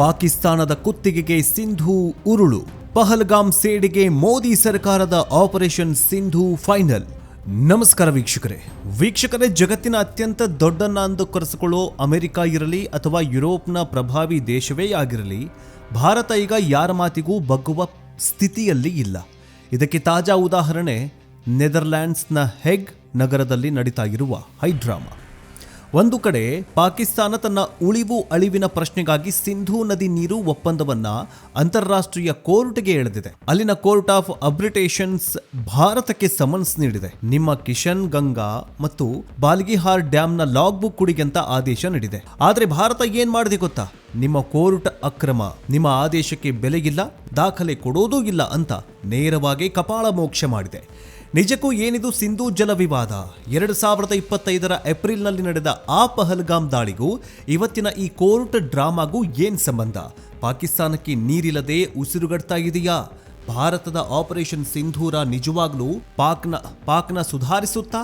ಪಾಕಿಸ್ತಾನದ ಕುತ್ತಿಗೆಗೆ ಸಿಂಧು ಉರುಳು. ಪಹಲ್ಗಾಮ್ ಸೇಡಿಗೆ ಮೋದಿ ಸರ್ಕಾರದ ಆಪರೇಷನ್ ಸಿಂಧು ಫೈನಲ್. ನಮಸ್ಕಾರ ವೀಕ್ಷಕರೇ, ಜಗತ್ತಿನ ಅತ್ಯಂತ ದೊಡ್ಡನ್ನ ಅಂದು ಕರೆಸಿಕೊಳ್ಳೋ ಅಮೆರಿಕ ಇರಲಿ ಅಥವಾ ಯುರೋಪ್ನ ಪ್ರಭಾವಿ ದೇಶವೇ ಆಗಿರಲಿ, ಭಾರತ ಈಗ ಯಾರ ಮಾತಿಗೂ ಬಗ್ಗುವ ಸ್ಥಿತಿಯಲ್ಲಿ ಇಲ್ಲ. ಇದಕ್ಕೆ ತಾಜಾ ಉದಾಹರಣೆ ನೆದರ್ಲ್ಯಾಂಡ್ಸ್ನ ಹೆಗ್ ನಗರದಲ್ಲಿ ನಡೀತಾ ಇರುವ ಹೈಡ್ರಾಮಾ. ಒಂದು ಕಡೆ ಪಾಕಿಸ್ತಾನ ತನ್ನ ಉಳಿವು ಅಳಿವಿನ ಪ್ರಶ್ನೆಗಾಗಿ ಸಿಂಧೂ ನದಿ ನೀರು ಒಪ್ಪಂದವನ್ನ ಅಂತಾರಾಷ್ಟ್ರೀಯ ಕೋರ್ಟ್ಗೆ ಎಳೆದಿದೆ. ಅಲ್ಲಿನ ಕೋರ್ಟ್ ಆಫ್ ಆರ್ಬಿಟ್ರೇಷನ್ಸ್ ಭಾರತಕ್ಕೆ ಸಮನ್ಸ್ ನೀಡಿದೆ. ನಿಮ್ಮ ಕಿಶನ್ ಗಂಗಾ ಮತ್ತು ಬಾಲ್ಗಿಹಾರ್ ಡ್ಯಾಂನ ಲಾಗ್ ಬುಕ್ ಕುಡಿಗೆ ಅಂತ ಆದೇಶ ನೀಡಿದೆ. ಆದ್ರೆ ಭಾರತ ಏನ್ ಮಾಡಿದೆ ಗೊತ್ತಾ? ನಿಮ್ಮ ಕೋರ್ಟ್ ಅಕ್ರಮ, ನಿಮ್ಮ ಆದೇಶಕ್ಕೆ ಬೆಲೆಗಿಲ್ಲ, ದಾಖಲೆ ಕೊಡೋದೂ ಇಲ್ಲ ಅಂತ ನೇರವಾಗಿ ಕಪಾಳ ಮೋಕ್ಷ ಮಾಡಿದೆ. ನಿಜಕ್ಕೂ ಏನಿದು ಸಿಂಧೂ ಜಲ ವಿವಾದ? 2025 ಏಪ್ರಿಲ್ನಲ್ಲಿ ನಡೆದ ಆ ಪಹಲ್ಗಾಮ್ ದಾಳಿಗೂ ಇವತ್ತಿನ ಈ ಕೋರ್ಟ್ ಡ್ರಾಮಾಗೂ ಏನ್ ಸಂಬಂಧ? ಪಾಕಿಸ್ತಾನಕ್ಕೆ ನೀರಿಲ್ಲದೆ ಉಸಿರುಗಡ್ತಾ ಇದೆಯಾ? ಭಾರತದ ಆಪರೇಷನ್ ಸಿಂಧೂರ ನಿಜವಾಗ್ಲೂ ಪಾಕ್ನ ಸುಧಾರಿಸುತ್ತಾ?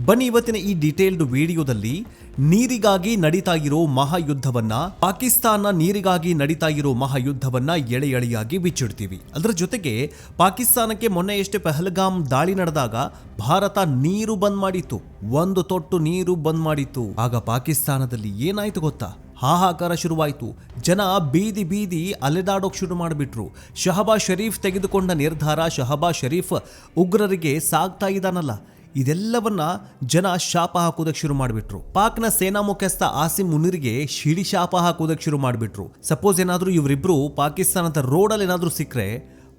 ಬನ್ನಿ ಇವತ್ತಿನ ಈ ಡೀಟೇಲ್ಡ್ ವಿಡಿಯೋದಲ್ಲಿ ನೀರಿಗಾಗಿ ನಡೀತಾ ಇರೋ ಮಹಾಯುದ್ಧವನ್ನ, ಪಾಕಿಸ್ತಾನ ನೀರಿಗಾಗಿ ನಡೀತಾ ಇರೋ ಮಹಾಯುದ್ಧವನ್ನ ಎಳೆ ಎಳೆಯಾಗಿ ಬಿಚ್ಚಿಡ್ತೀವಿ. ಅದರ ಜೊತೆಗೆ ಪಾಕಿಸ್ತಾನಕ್ಕೆ ಮೊನ್ನೆಯಷ್ಟೇ ಪಹಲ್ಗಾಮ್ ದಾಳಿ ನಡೆದಾಗ ಭಾರತ ನೀರು ಬಂದ್ ಮಾಡಿತ್ತು, ಒಂದು ತೊಟ್ಟು ನೀರು ಬಂದ್ ಮಾಡಿತ್ತು. ಆಗ ಪಾಕಿಸ್ತಾನದಲ್ಲಿ ಏನಾಯ್ತು ಗೊತ್ತಾ? ಹಾಹಾಕಾರ ಶುರುವಾಯಿತು. ಜನ ಬೀದಿ ಬೀದಿ ಅಲೆದಾಡೋಕ್ ಶುರು ಮಾಡಿಬಿಟ್ರು. ಶಹಬಾಜ್ ಶರೀಫ್ ತೆಗೆದುಕೊಂಡ ನಿರ್ಧಾರ, ಶಹಬಾಜ್ ಶರೀಫ್ ಉಗ್ರರಿಗೆ ಸಾಗ್ತಾ ಇದ್ದಾನಲ್ಲ, ಇದೆಲ್ಲವನ್ನ ಜನ ಶಾಪ ಹಾಕೋದಕ್ಕೆ ಶುರು ಮಾಡಿಬಿಟ್ರು. ಪಾಕ್ನ ಸೇನಾ ಮುಖ್ಯಸ್ಥ ಆಸಿಮ್ ಮುನಿರ್ಗೆ ಶಿಡಿ ಶಾಪ ಹಾಕೋದಕ್ಕೆ ಶುರು ಮಾಡಿಬಿಟ್ರು. ಸಪೋಸ್ ಏನಾದ್ರೂ ಇವರಿಬ್ರು ಪಾಕಿಸ್ತಾನದ ರೋಡಲ್ಲಿ ಏನಾದ್ರೂ ಸಿಕ್ಕರೆ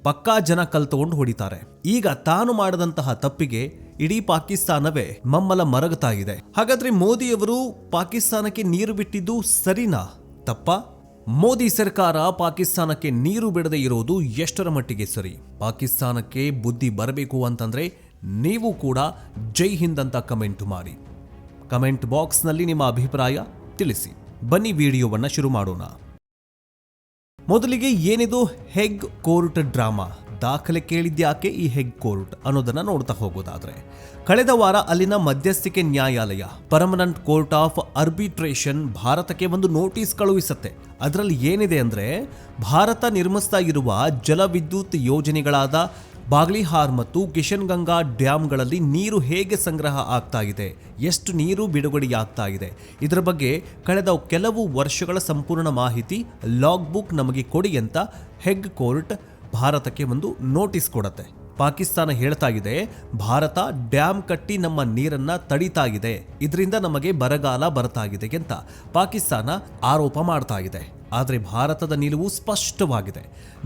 ಪಕ್ಕಾ ಜನ ಕಲ್ ತಗೊಂಡು ಹೊಡಿತಾರೆ. ಈಗ ತಾನು ಮಾಡದಂತಹ ತಪ್ಪಿಗೆ ಇಡೀ ಪಾಕಿಸ್ತಾನವೇ ಮಮ್ಮಲ ಮರಗತಾ ಇದೆ. ಹಾಗಾದ್ರೆ ಮೋದಿಯವರು ಪಾಕಿಸ್ತಾನಕ್ಕೆ ನೀರು ಬಿಟ್ಟಿದ್ದು ಸರಿನಾ, ತಪ್ಪಾ? ಮೋದಿ ಸರ್ಕಾರ ಪಾಕಿಸ್ತಾನಕ್ಕೆ ನೀರು ಬಿಡದೆ ಇರೋದು ಎಷ್ಟರ ಮಟ್ಟಿಗೆ ಸರಿ? ಪಾಕಿಸ್ತಾನಕ್ಕೆ ಬುದ್ಧಿ ಬರಬೇಕು ಅಂತಂದ್ರೆ ನೀವು ಕೂಡ ಜೈ ಹಿಂದ್ ಅಂತ ಕಮೆಂಟ್ ಮಾಡಿ. ಕಮೆಂಟ್ ಬಾಕ್ಸ್ನಲ್ಲಿ ನಿಮ್ಮ ಅಭಿಪ್ರಾಯ ತಿಳಿಸಿ. ಬನ್ನಿ ವಿಡಿಯೋವನ್ನ ಶುರು ಮಾಡೋಣ. ಮೊದಲಿಗೆ ಏನಿದು ಹೆಗ್ ಕೋರ್ಟ್ ಡ್ರಾಮಾ? ದಾಖಲೆ ಕೇಳಿದ್ಯಾಕೆ ಈ ಹೆಗ್ ಕೋರ್ಟ್ ಅನ್ನೋದನ್ನ ನೋಡ್ತಾ ಹೋಗೋದಾದ್ರೆ, ಕಳೆದ ವಾರ ಅಲ್ಲಿನ ಮಧ್ಯಸ್ಥಿಕೆ ನ್ಯಾಯಾಲಯ ಪರ್ಮನೆಂಟ್ ಕೋರ್ಟ್ ಆಫ್ ಆರ್ಬಿಟ್ರೇಷನ್ ಭಾರತಕ್ಕೆ ಒಂದು ನೋಟಿಸ್ ಕಳುಹಿಸುತ್ತೆ. ಅದರಲ್ಲಿ ಏನಿದೆ ಅಂದ್ರೆ, ಭಾರತ ನಿರ್ಮಿಸ್ತಾ ಇರುವ ಜಲವಿದ್ಯುತ್ ಯೋಜನೆಗಳಾದ ಬಾಗ್ಲಿಹಾರ್ ಮತ್ತು ಕಿಶನ್ ಗಂಗಾ ಡ್ಯಾಂಗಳಲ್ಲಿ ನೀರು ಹೇಗೆ ಸಂಗ್ರಹ ಆಗ್ತಾ ಇದೆ, ಎಷ್ಟು ನೀರು ಬಿಡುಗಡೆಯಾಗ್ತಾ ಇದೆ, ಇದರ ಬಗ್ಗೆ ಕಳೆದ ಕೆಲವು ವರ್ಷಗಳ ಸಂಪೂರ್ಣ ಮಾಹಿತಿ ಲಾಗ್ ಬುಕ್ ನಮಗೆ ಕೊಡಿ ಅಂತ ಹೆಗ್ ಕೋರ್ಟ್ ಭಾರತಕ್ಕೆ ಒಂದು ನೋಟಿಸ್ ಕೊಡುತ್ತೆ. ಪಾಕಿಸ್ತಾನ ಹೇಳ್ತಾ ಇದೆ, ಭಾರತ ಡ್ಯಾಮ್ ಕಟ್ಟಿ ನಮ್ಮ ನೀರನ್ನ ತಡಿತಾ ಇದೆ, ಇದರಿಂದ ನಮಗೆ ಬರಗಾಲ ಬರ್ತಾ ಇದೆ ಅಂತ ಪಾಕಿಸ್ತಾನ ಆರೋಪ ಮಾಡ್ತಾ ಇದೆ. ಆದರೆ ಭಾರತದ ನಿಲುವು ಸ್ಪಷ್ಟವಾಗಿದೆ.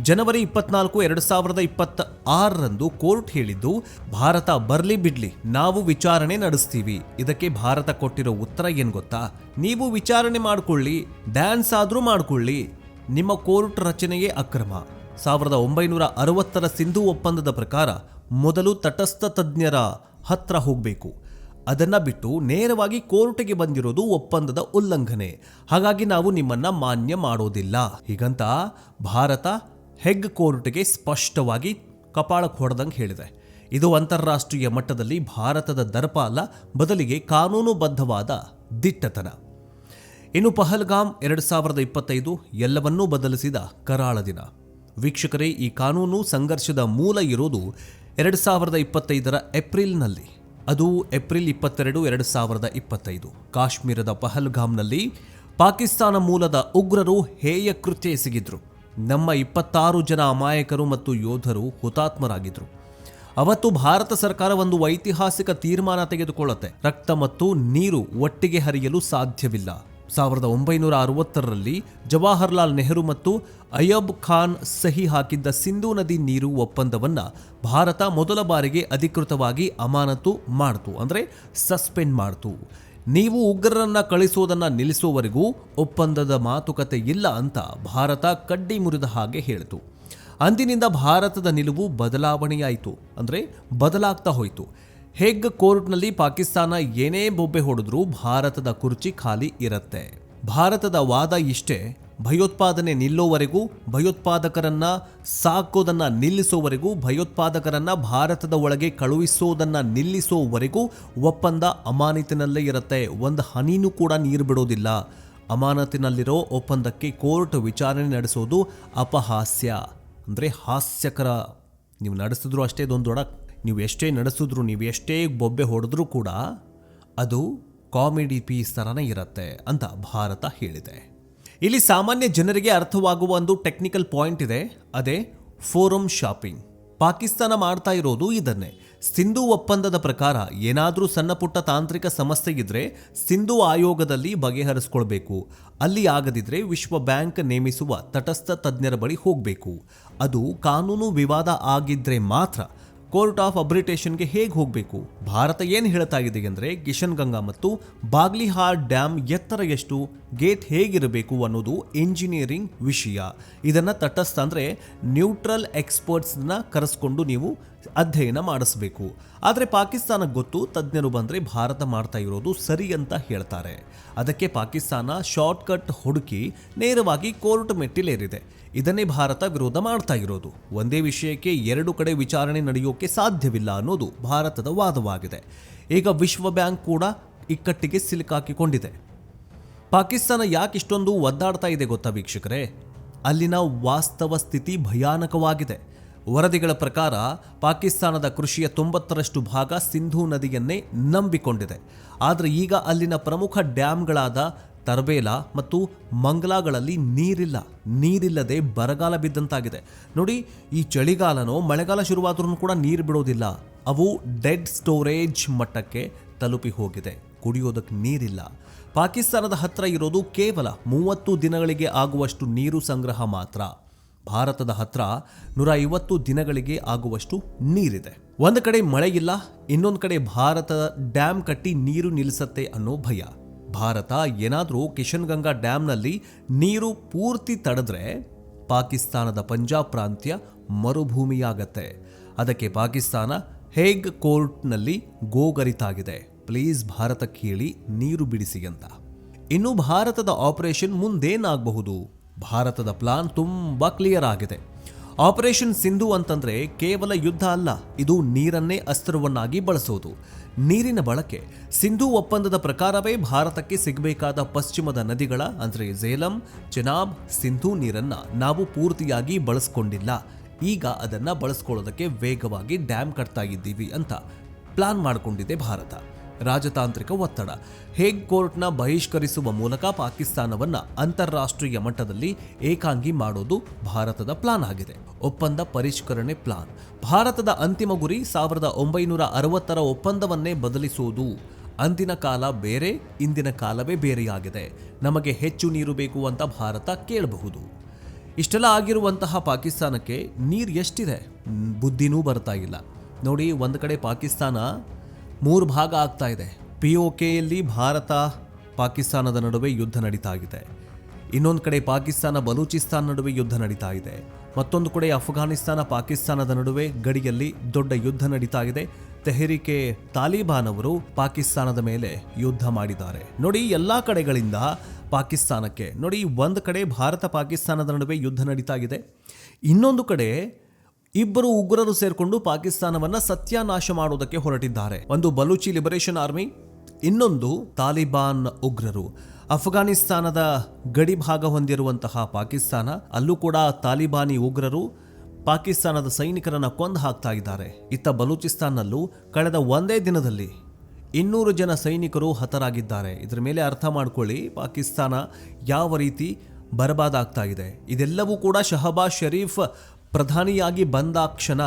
ಜನವರಿ 24, 2026 ಕೋರ್ಟ್ ಹೇಳಿದ್ದು, ಭಾರತ ಬರ್ಲಿ ಬಿಡ್ಲಿ, ನಾವು ವಿಚಾರಣೆ ನಡೆಸ್ತೀವಿ. ಇದಕ್ಕೆ ಭಾರತ ಕೊಟ್ಟಿರೋ ಉತ್ತರ ಏನ್ ಗೊತ್ತಾ? ನೀವು ವಿಚಾರಣೆ ಮಾಡ್ಕೊಳ್ಳಿ, ಡ್ಯಾನ್ಸ್ ಆದ್ರೂ ಮಾಡ್ಕೊಳ್ಳಿ, ನಿಮ್ಮ ಕೋರ್ಟ್ ರಚನೆಯೇ ಅಕ್ರಮ. 1960 ಸಿಂಧೂ ಒಪ್ಪಂದದ ಪ್ರಕಾರ ಮೊದಲು ತಟಸ್ಥ ತಜ್ಞರ ಹತ್ರ ಹೋಗಬೇಕು. ಅದನ್ನ ಬಿಟ್ಟು ನೇರವಾಗಿ ಕೋರ್ಟ್ಗೆ ಬಂದಿರೋದು ಒಪ್ಪಂದದ ಉಲ್ಲಂಘನೆ. ಹಾಗಾಗಿ ನಾವು ನಿಮ್ಮನ್ನ ಮಾನ್ಯ ಮಾಡೋದಿಲ್ಲ ಹೀಗಂತ ಭಾರತ ಹೆಗ್ ಕೋರ್ಟ್ಗೆ ಸ್ಪಷ್ಟವಾಗಿ ಕಪಾಳಕ್ಕೆ ಹೊಡೆದಂಗೆ ಹೇಳಿದೆ. ಇದು ಅಂತಾರಾಷ್ಟ್ರೀಯ ಮಟ್ಟದಲ್ಲಿ ಭಾರತದ ದರ್ಪ ಅಲ್ಲ, ಬದಲಿಗೆ ಕಾನೂನುಬದ್ಧವಾದ ದಿಟ್ಟತನ. ಇನ್ನು ಪಹಲ್ಗಾಮ್ 2025 ಎಲ್ಲವನ್ನೂ ಬದಲಿಸಿದ ಕರಾಳ ದಿನ. ವೀಕ್ಷಕರೇ, ಈ ಕಾನೂನು ಸಂಘರ್ಷದ ಮೂಲ ಇರೋದು 2025 ಏಪ್ರಿಲ್ನಲ್ಲಿ. ಅದು ಏಪ್ರಿಲ್ 22, 2025 ಕಾಶ್ಮೀರದ ಪಹಲ್ಗಾಮ್ನಲ್ಲಿ ಪಾಕಿಸ್ತಾನ ಮೂಲದ ಉಗ್ರರು ಹೇಯ ಕೃತ್ಯ ಎಸಗಿದ್ರು. ನಮ್ಮ 26 ಜನ ಅಮಾಯಕರು ಮತ್ತು ಯೋಧರು ಹುತಾತ್ಮರಾಗಿದ್ರು. ಅವತ್ತು ಭಾರತ ಸರ್ಕಾರ ಒಂದು ಐತಿಹಾಸಿಕ ತೀರ್ಮಾನ ತೆಗೆದುಕೊಳ್ಳುತ್ತೆ. ರಕ್ತ ಮತ್ತು ನೀರು ಒಟ್ಟಿಗೆ ಹರಿಯಲು ಸಾಧ್ಯವಿಲ್ಲ. 1960ರಲ್ಲಿ ಜವಾಹರ್ಲಾಲ್ ನೆಹರು ಮತ್ತು ಅಯೂಬ್ ಖಾನ್ ಸಹಿ ಹಾಕಿದ್ದ ಸಿಂಧೂ ನದಿ ನೀರು ಒಪ್ಪಂದವನ್ನ ಭಾರತ ಮೊದಲ ಬಾರಿಗೆ ಅಧಿಕೃತವಾಗಿ ಅಮಾನತು ಮಾಡ್ತು, ಅಂದ್ರೆ ಸಸ್ಪೆಂಡ್ ಮಾಡ್ತು. ನೀವು ಉಗ್ರರನ್ನ ಕಳಿಸೋದನ್ನ ನಿಲ್ಲಿಸುವವರೆಗೂ ಒಪ್ಪಂದದ ಮಾತುಕತೆ ಇಲ್ಲ ಅಂತ ಭಾರತ ಕಡ್ಡಿ ಮುರಿದ ಹಾಗೆ ಹೇಳಿತು. ಅಂದಿನಿಂದ ಭಾರತದ ನಿಲುವು ಬದಲಾವಣೆಯಾಯಿತು, ಅಂದ್ರೆ ಬದಲಾಗ್ತಾ ಹೋಯಿತು. ಹೆಗ್ ಕೋರ್ಟ್ನಲ್ಲಿ ಪಾಕಿಸ್ತಾನ ಏನೇ ಬೊಬ್ಬೆ ಹೊಡೆದ್ರೂ ಭಾರತದ ಕುರ್ಚಿ ಖಾಲಿ ಇರುತ್ತೆ. ಭಾರತದ ವಾದ ಇಷ್ಟೇ, ಭಯೋತ್ಪಾದನೆ ನಿಲ್ಲೋವರೆಗೂ, ಭಯೋತ್ಪಾದಕರನ್ನ ಸಾಕೋದನ್ನ ನಿಲ್ಲಿಸೋವರೆಗೂ, ಭಯೋತ್ಪಾದಕರನ್ನ ಭಾರತದ ಒಳಗೆ ಕಳುಹಿಸೋದನ್ನ ನಿಲ್ಲಿಸೋವರೆಗೂ ಒಪ್ಪಂದ ಅಮಾನತಿನಲ್ಲೇ ಇರುತ್ತೆ. ಒಂದು ಹನಿನೂ ಕೂಡ ನೀರು ಬಿಡೋದಿಲ್ಲ. ಅಮಾನತಿನಲ್ಲಿರೋ ಒಪ್ಪಂದಕ್ಕೆ ಕೋರ್ಟ್ ವಿಚಾರಣೆ ನಡೆಸೋದು ಅಪಹಾಸ್ಯ, ಅಂದರೆ ಹಾಸ್ಯಕರ. ನೀವು ನಡೆಸಿದ್ರು ಅಷ್ಟೇ ಇದೊಂದು ದೊಡ್ಡ, ನೀವು ಎಷ್ಟೇ ನಡೆಸಿದ್ರು, ನೀವು ಎಷ್ಟೇ ಬೊಬ್ಬೆ ಹೊಡೆದ್ರೂ ಕೂಡ ಅದು ಕಾಮಿಡಿ ಪೀಸ್ ಥರನೇ ಇರುತ್ತೆ ಅಂತ ಭಾರತ ಹೇಳಿದೆ. ಇಲ್ಲಿ ಸಾಮಾನ್ಯ ಜನರಿಗೆ ಅರ್ಥವಾಗುವ ಒಂದು ಟೆಕ್ನಿಕಲ್ ಪಾಯಿಂಟ್ ಇದೆ, ಅದೇ ಫೋರಮ್ ಶಾಪಿಂಗ್. ಪಾಕಿಸ್ತಾನ ಮಾಡ್ತಾ ಇರೋದು ಇದನ್ನೇ. ಸಿಂಧು ಒಪ್ಪಂದದ ಪ್ರಕಾರ ಏನಾದರೂ ಸಣ್ಣ ಪುಟ್ಟ ತಾಂತ್ರಿಕ ಸಮಸ್ಯೆ ಇದ್ರೆ ಸಿಂಧು ಆಯೋಗದಲ್ಲಿ ಬಗೆಹರಿಸ್ಕೊಳ್ಬೇಕು. ಅಲ್ಲಿ ಆಗದಿದ್ರೆ ವಿಶ್ವ ಬ್ಯಾಂಕ್ ನೇಮಿಸುವ ತಟಸ್ಥ ತಜ್ಞರ ಬಳಿ ಹೋಗಬೇಕು. ಅದು ಕಾನೂನು ವಿವಾದ ಆಗಿದ್ರೆ ಮಾತ್ರ ಕೋರ್ಟ್ ಆಫ್ ಆರ್ಬಿಟ್ರೇಷನ್ಗೆ ಹೇಗೆ ಹೋಗಬೇಕು. ಭಾರತ ಏನು ಹೇಳ್ತಾ ಇದೆ ಅಂದರೆ ಕಿಶನ್ ಗಂಗಾ ಮತ್ತು ಬಾಗ್ಲಿಹಾರ್ ಡ್ಯಾಮ್ ಎತ್ತರ ಎಷ್ಟು, ಗೇಟ್ ಹೇಗಿರಬೇಕು ಅನ್ನೋದು ಇಂಜಿನಿಯರಿಂಗ್ ವಿಷಯ. ಇದನ್ನು ತಟಸ್ಥ ಅಂದರೆ ನ್ಯೂಟ್ರಲ್ ಎಕ್ಸ್ಪರ್ಟ್ಸ್ನ ಕರೆಸ್ಕೊಂಡು ನೀವು ಅಧ್ಯಯನ ಮಾಡಿಸಬೇಕು. ಆದರೆ ಪಾಕಿಸ್ತಾನಕ್ಕೆ ಗೊತ್ತು, ತಜ್ಞರು ಬಂದರೆ ಭಾರತ ಮಾಡ್ತಾ ಇರೋದು ಸರಿ ಅಂತ ಹೇಳ್ತಾರೆ. ಅದಕ್ಕೆ ಪಾಕಿಸ್ತಾನ ಶಾರ್ಟ್ಕಟ್ ಹುಡುಕಿ ನೇರವಾಗಿ ಕೋರ್ಟ್ ಮೆಟ್ಟಿಲೇರಿದೆ. ಇದನ್ನೇ ಭಾರತ ವಿರೋಧ ಮಾಡ್ತಾ ಇರೋದು. ಒಂದೇ ವಿಷಯಕ್ಕೆ ಎರಡು ಕಡೆ ವಿಚಾರಣೆ ನಡೆಯೋಕೆ ಸಾಧ್ಯವಿಲ್ಲ ಅನ್ನೋದು ಭಾರತದ ವಾದವಾಗಿದೆ. ಈಗ ವಿಶ್ವ ಬ್ಯಾಂಕ್ ಕೂಡ ಇಕ್ಕಟ್ಟಿಗೆ ಸಿಲುಕಾಕಿಕೊಂಡಿದೆ. ಪಾಕಿಸ್ತಾನ ಯಾಕೆ ಇಷ್ಟೊಂದು ಒದ್ದಾಡ್ತಾ ಇದೆ ಗೊತ್ತಾ ವೀಕ್ಷಕರೇ? ಅಲ್ಲಿನ ವಾಸ್ತವ ಸ್ಥಿತಿ ಭಯಾನಕವಾಗಿದೆ. ವರದಿಗಳ ಪ್ರಕಾರ ಪಾಕಿಸ್ತಾನದ ಕೃಷಿಯ 90% ಭಾಗ ಸಿಂಧೂ ನದಿಯನ್ನೇ ನಂಬಿಕೊಂಡಿದೆ. ಆದರೆ ಈಗ ಅಲ್ಲಿನ ಪ್ರಮುಖ ಡ್ಯಾಮ್ಗಳಾದ ತರ್ಬೇಲಾ ಮತ್ತು ಮಂಗಲಾಗಳಲ್ಲಿ ನೀರಿಲ್ಲದೆ ಬರಗಾಲ ಬಿದ್ದಂತಾಗಿದೆ. ನೋಡಿ, ಈ ಚಳಿಗಾಲನೋ ಮಳೆಗಾಲ ಶುರುವಾದ್ರೂ ಕೂಡ ನೀರು ಬಿಡೋದಿಲ್ಲ. ಅವು ಡೆಡ್ ಸ್ಟೋರೇಜ್ ಮಟ್ಟಕ್ಕೆ ತಲುಪಿ ಹೋಗಿದೆ. ಕುಡಿಯೋದಕ್ಕೆ ನೀರಿಲ್ಲ. ಪಾಕಿಸ್ತಾನದ ಹತ್ರ ಇರೋದು ಕೇವಲ 30 ದಿನಗಳಿಗೆ ಆಗುವಷ್ಟು ನೀರು ಸಂಗ್ರಹ ಮಾತ್ರ. ಭಾರತದ ಹತ್ರ 150 ದಿನಗಳಿಗೆ ಆಗುವಷ್ಟು ನೀರಿದೆ. ಒಂದು ಕಡೆ ಮಳೆ ಇಲ್ಲ, ಇನ್ನೊಂದು ಕಡೆ ಭಾರತ ಡ್ಯಾಮ್ ಕಟ್ಟಿ ನೀರು ನಿಲ್ಲಿಸತ್ತೆ ಅನ್ನೋ ಭಯ. ಭಾರತ ಏನಾದರೂ ಕಿಶನ್ ಗಂಗಾ ಡ್ಯಾಮ್ನಲ್ಲಿ ನೀರು ಪೂರ್ತಿ ತಡೆದ್ರೆ ಪಾಕಿಸ್ತಾನದ ಪಂಜಾಬ್ ಪ್ರಾಂತ್ಯ ಮರುಭೂಮಿಯಾಗತ್ತೆ. ಅದಕ್ಕೆ ಪಾಕಿಸ್ತಾನ ಹೇಗ್ ಕೋರ್ಟ್ನಲ್ಲಿ ಗೋಗರಿತಾಗಿದೆ, ಪ್ಲೀಸ್ ಭಾರತಕ್ಕೆ ಹೇಳಿ ನೀರು ಬಿಡಿಸಿ ಅಂತ. ಇನ್ನು ಭಾರತದ ಆಪರೇಷನ್ ಮುಂದೇನಾಗಬಹುದು? ಭಾರತದ ಪ್ಲಾನ್ ತುಂಬಾ ಕ್ಲಿಯರ್ ಆಗಿದೆ. ಆಪರೇಷನ್ ಸಿಂಧು ಅಂತಂದ್ರೆ ಕೇವಲ ಯುದ್ಧ ಅಲ್ಲ, ಇದು ನೀರನ್ನೇ ಅಸ್ತ್ರವನ್ನಾಗಿ ಬಳಸೋದು. ನೀರಿನ ಬಳಕೆ. ಸಿಂಧು ಒಪ್ಪಂದದ ಪ್ರಕಾರವೇ ಭಾರತಕ್ಕೆ ಸಿಗಬೇಕಾದ ಪಶ್ಚಿಮದ ನದಿಗಳ ಅಂದರೆ ಝೇಲಂ, ಚೆನಾಬ್, ಸಿಂಧು ನೀರನ್ನ ನಾವು ಪೂರ್ತಿಯಾಗಿ ಬಳಸ್ಕೊಂಡಿಲ್ಲ. ಈಗ ಅದನ್ನ ಬಳಸ್ಕೊಳ್ಳೋದಕ್ಕೆ ವೇಗವಾಗಿ ಡ್ಯಾಮ್ ಕಟ್ತಾ ಇದ್ದೀವಿ ಅಂತ ಪ್ಲಾನ್ ಮಾಡಿಕೊಂಡಿದೆ ಭಾರತ. ರಾಜತಾಂತ್ರಿಕ ಒತ್ತಡ. ಹೇಗ್ ಕೋರ್ಟ್ನ ಬಹಿಷ್ಕರಿಸುವ ಮೂಲಕ ಪಾಕಿಸ್ತಾನವನ್ನ ಅಂತಾರಾಷ್ಟ್ರೀಯ ಮಟ್ಟದಲ್ಲಿ ಏಕಾಂಗಿ ಮಾಡೋದು ಭಾರತದ ಪ್ಲಾನ್ ಆಗಿದೆ. ಒಪ್ಪಂದ ಪರಿಷ್ಕರಣೆ ಪ್ಲಾನ್. ಭಾರತದ ಅಂತಿಮ ಗುರಿ 1960ರ ಒಪ್ಪಂದವನ್ನೇ ಬದಲಿಸುವುದು. ಅಂದಿನ ಕಾಲ ಬೇರೆ, ಇಂದಿನ ಕಾಲವೇ ಬೇರೆಯಾಗಿದೆ. ನಮಗೆ ಹೆಚ್ಚು ನೀರು ಬೇಕು ಅಂತ ಭಾರತ ಕೇಳಬಹುದು. ಇಷ್ಟೆಲ್ಲ ಆಗಿರುವಂತಹ ಪಾಕಿಸ್ತಾನಕ್ಕೆ ನೀರು ಎಷ್ಟಿದೆ ಬುದ್ಧಿನೂ ಬರ್ತಾ ಇಲ್ಲ. ನೋಡಿ, ಒಂದು ಕಡೆ ಪಾಕಿಸ್ತಾನ 3 ಭಾಗ ಆಗ್ತಾ ಇದೆ. POKಯಲ್ಲಿ ಭಾರತ ಪಾಕಿಸ್ತಾನದ ನಡುವೆ ಯುದ್ಧ ನಡೀತಾ ಇದೆ. ಇನ್ನೊಂದು ಕಡೆ ಪಾಕಿಸ್ತಾನ ಬಲೂಚಿಸ್ತಾನ್ ನಡುವೆ ಯುದ್ಧ ನಡೀತಾ ಇದೆ. ಮತ್ತೊಂದು ಕಡೆ ಅಫ್ಘಾನಿಸ್ತಾನ ಪಾಕಿಸ್ತಾನದ ನಡುವೆ ಗಡಿಯಲ್ಲಿ ದೊಡ್ಡ ಯುದ್ಧ ನಡೀತಾ ಇದೆ. ತೆಹರಿಕೆ ತಾಲಿಬಾನ್ ಅವರು ಪಾಕಿಸ್ತಾನದ ಮೇಲೆ ಯುದ್ಧ ಮಾಡಿದ್ದಾರೆ. ನೋಡಿ, ಎಲ್ಲಾ ಕಡೆಗಳಿಂದ ಪಾಕಿಸ್ತಾನಕ್ಕೆ. ನೋಡಿ, ಒಂದು ಕಡೆ ಭಾರತ ಪಾಕಿಸ್ತಾನದ ನಡುವೆ ಯುದ್ಧ ನಡೀತಾ ಇದೆ. ಇನ್ನೊಂದು ಕಡೆ ಇಬ್ಬರು ಉಗ್ರರು ಸೇರ್ಕೊಂಡು ಪಾಕಿಸ್ತಾನವನ್ನ ಸತ್ಯಾನಾಶ ಮಾಡೋದಕ್ಕೆ ಹೊರಟಿದ್ದಾರೆ. ಒಂದು ಬಲೂಚಿ ಲಿಬರೇಷನ್ ಆರ್ಮಿ, ಇನ್ನೊಂದು ತಾಲಿಬಾನ್ ಉಗ್ರರು. ಅಫ್ಘಾನಿಸ್ತಾನದ ಗಡಿ ಭಾಗ ಹೊಂದಿರುವಂತಹ ಪಾಕಿಸ್ತಾನ, ಅಲ್ಲೂ ಕೂಡ ತಾಲಿಬಾನಿ ಉಗ್ರರು ಪಾಕಿಸ್ತಾನದ ಸೈನಿಕರನ್ನ ಕೊಂದು ಹಾಕ್ತಾ ಇದ್ದಾರೆ. ಇತ್ತ ಬಲೂಚಿಸ್ತಾನ್ನಲ್ಲೂ ಕಳೆದ ಒಂದೇ ದಿನದಲ್ಲಿ 200 ಜನ ಸೈನಿಕರು ಹತರಾಗಿದ್ದಾರೆ. ಇದರ ಮೇಲೆ ಅರ್ಥ ಮಾಡ್ಕೊಳ್ಳಿ ಪಾಕಿಸ್ತಾನ ಯಾವ ರೀತಿ ಬರಬಾದಾಗ್ತಾ ಇದೆ. ಇದೆಲ್ಲವೂ ಕೂಡ ಶಹಬಾಜ್ ಶರೀಫ್ ಪ್ರಧಾನಿಯಾಗಿ ಬಂದಾಕ್ಷಣ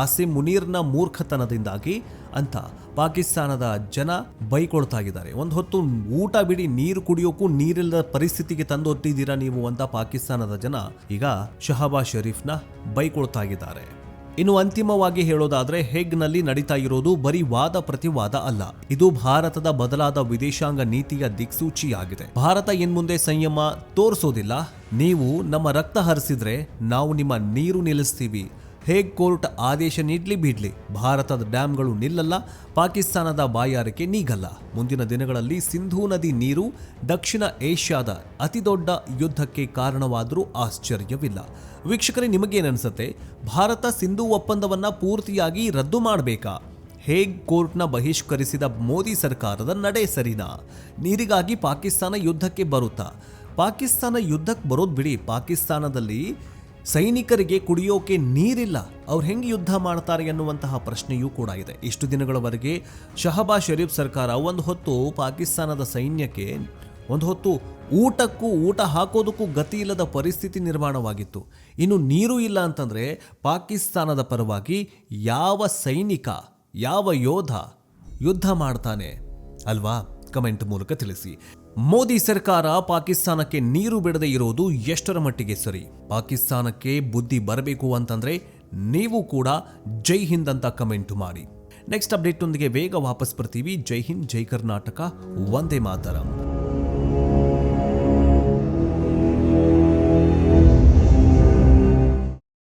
ಆಸಿಮ್ ಮುನೀರ್ನ ಮೂರ್ಖತನದಿಂದಾಗಿ ಅಂತ ಪಾಕಿಸ್ತಾನದ ಜನ ಬೈಕೊಳ್ತಾ ಇದ್ದಾರೆ. ಒಂದು ಹೊತ್ತು ಊಟ ಬಿಡಿ, ನೀರು ಕುಡಿಯೋಕ್ಕೂ ನೀರಿಲ್ಲದ ಪರಿಸ್ಥಿತಿಗೆ ತಂದೊತ್ತಿದ್ದೀರಾ ನೀವು ಅಂತ ಪಾಕಿಸ್ತಾನದ ಜನ ಈಗ ಶಹಬಾಜ್ ಶರೀಫ್ನ ಬೈಕೊಳ್ತಾ ಇದ್ದಾರೆ. ಇನ್ನು ಅಂತಿಮವಾಗಿ ಹೇಳೋದಾದ್ರೆ ಹೇಗ್ನಲ್ಲಿ ನಡೀತಾ ಇರೋದು ಬರೀ ವಾದ ಪ್ರತಿವಾದ ಅಲ್ಲ, ಇದು ಭಾರತದ ಬದಲಾದ ವಿದೇಶಾಂಗ ನೀತಿಯ ದಿಕ್ಸೂಚಿಯಾಗಿದೆ. ಭಾರತ ಇನ್ಮುಂದೆ ಸಂಯಮ ತೋರಿಸೋದಿಲ್ಲ. ನೀವು ನಮ್ಮ ರಕ್ತ ಹರಿಸಿದ್ರೆ ನಾವು ನಿಮ್ಮ ನೀರು ನಿಲ್ಲಿಸ್ತೀವಿ. ಹೇಗ್ ಕೋರ್ಟ್ ಆದೇಶ ನೀಡ್ಲಿ ಬಿಡ್ಲಿ, ಭಾರತದ ಡ್ಯಾಮ್ಗಳು ನಿಲ್ಲಲ್ಲ, ಪಾಕಿಸ್ತಾನದ ಬಾಯಾರಿಕೆ ನೀಗಲ್ಲ. ಮುಂದಿನ ದಿನಗಳಲ್ಲಿ ಸಿಂಧೂ ನದಿ ನೀರು ದಕ್ಷಿಣ ಏಷ್ಯಾದ ಅತಿದೊಡ್ಡ ಯುದ್ಧಕ್ಕೆ ಕಾರಣವಾದರೂ ಆಶ್ಚರ್ಯವಿಲ್ಲ. ವೀಕ್ಷಕರೇ, ನಿಮಗೇನನ್ಸುತ್ತೆ? ಭಾರತ ಸಿಂಧೂ ಒಪ್ಪಂದವನ್ನ ಪೂರ್ತಿಯಾಗಿ ರದ್ದು ಮಾಡಬೇಕಾ? ಹೇಗ್ ಕೋರ್ಟ್ನ ಬಹಿಷ್ಕರಿಸಿದ ಮೋದಿ ಸರ್ಕಾರದ ನಡೆ ಸರಿನಾ? ನೀರಿಗಾಗಿ ಪಾಕಿಸ್ತಾನ ಯುದ್ಧಕ್ಕೆ ಬರುತ್ತಾ? ಪಾಕಿಸ್ತಾನ ಯುದ್ಧಕ್ಕೆ ಬರೋದು ಬಿಡಿ, ಪಾಕಿಸ್ತಾನದಲ್ಲಿ ಸೈನಿಕರಿಗೆ ಕುಡಿಯೋಕೆ ನೀರಿಲ್ಲ, ಅವ್ರು ಹೆಂಗೆ ಯುದ್ಧ ಮಾಡ್ತಾರೆ ಎನ್ನುವಂತಹ ಪ್ರಶ್ನೆಯೂ ಕೂಡ ಇದೆ. ಇಷ್ಟು ದಿನಗಳವರೆಗೆ ಶಹಬಾಜ್ ಶರೀಫ್ ಸರ್ಕಾರ ಒಂದು ಹೊತ್ತು ಪಾಕಿಸ್ತಾನದ ಸೈನ್ಯಕ್ಕೆ ಒಂದು ಹೊತ್ತು ಊಟ ಹಾಕೋದಕ್ಕೂ ಗತಿ ಇಲ್ಲದ ಪರಿಸ್ಥಿತಿ ನಿರ್ಮಾಣವಾಗಿತ್ತು. ಇನ್ನು ನೀರು ಇಲ್ಲ ಅಂತಂದರೆ ಪಾಕಿಸ್ತಾನದ ಪರವಾಗಿ ಯಾವ ಸೈನಿಕ, ಯಾವ ಯೋಧ ಯುದ್ಧ ಮಾಡ್ತಾನೆ ಅಲ್ವಾ? ಕಮೆಂಟ್ ಮೂಲಕ ತಿಳಿಸಿ. ಮೋದಿ ಸರ್ಕಾರ ಪಾಕಿಸ್ತಾನಕ್ಕೆ ನೀರು ಬಿಡದೆ ಇರೋದು ಎಷ್ಟರ ಮಟ್ಟಿಗೆ ಸರಿ? ಪಾಕಿಸ್ತಾನಕ್ಕೆ ಬುದ್ಧಿ ಬರಬೇಕು ಅಂತಂದ್ರೆ ನೀವು ಕೂಡ ಜೈ ಹಿಂದ್ ಅಂತ ಕಮೆಂಟ್ ಮಾಡಿ. ನೆಕ್ಸ್ಟ್ ಅಪ್ಡೇಟ್ ಒಂದಿಗೆ ಬೇಗ ವಾಪಸ್ ಬರ್ತೀವಿ. ಜೈ ಹಿಂದ್, ಜೈ ಕರ್ನಾಟಕ, ವಂದೇ ಮಾತರಂ.